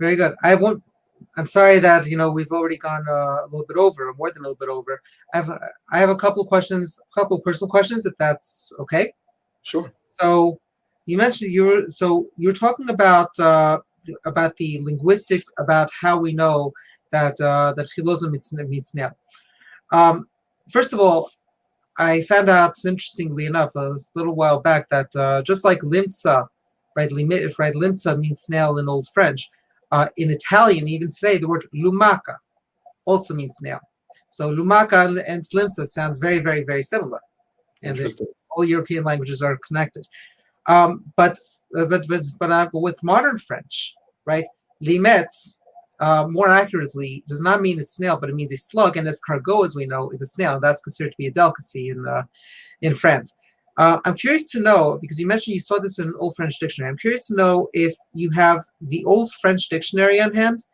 Very good. I have one. I'm sorry that we've already gone a little bit over, more than a little bit over. I have a couple of questions, a couple of personal questions, if that's okay. Sure. So you mentioned you were talking about the linguistics, about how we know that that chilozim means snail. First of all, I found out, interestingly enough, a little while back, that just like limtza, right, limtza means snail in Old French. In Italian, even today, the word lumaca also means snail. So lumaca and limtza sounds very, very, very similar. And all European languages are connected. But with modern French, right, limetz, more accurately, does not mean a snail, but it means a slug. And escargot, as we know, is a snail. That's considered to be a delicacy in France. I'm curious to know, because you mentioned you saw this in an Old French dictionary. I'm curious to know if you have the Old French dictionary on hand,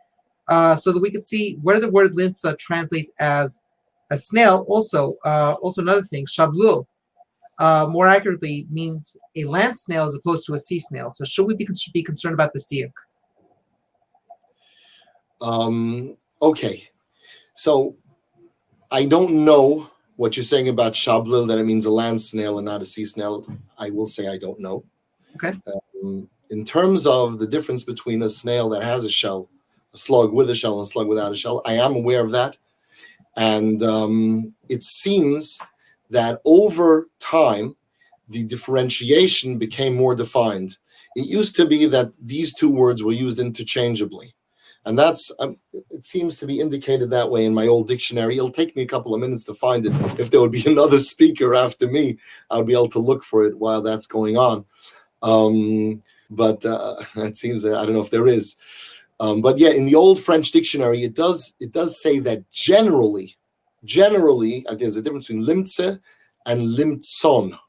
so that we can see where the word limtza translates as a snail. Also another thing, shablul, more accurately means a land snail as opposed to a sea snail. So should we be concerned about this diuk? Okay, so I don't know what you're saying about shablil, that it means a land snail and not a sea snail. I will say I don't know. Okay. In terms of the difference between a snail that has a shell, a slug with a shell, and a slug without a shell, I am aware of that. And it seems that over time, the differentiation became more defined. It used to be that these two words were used interchangeably. And that's, it seems to be indicated that way in my old dictionary. It'll take me a couple of minutes to find it. If there would be another speaker after me, I would be able to look for it while that's going on. But it seems that I don't know if there is. But yeah, in the old French dictionary, it does say that generally, I think there's a difference between Limtza and Limtzon.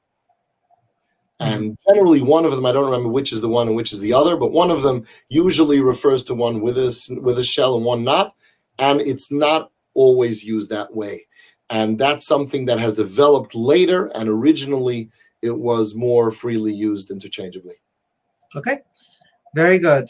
And generally, one of them, I don't remember which is the one and which is the other, but one of them usually refers to one with a shell and one not, and it's not always used that way. And that's something that has developed later, and originally it was more freely used interchangeably. Okay, very good.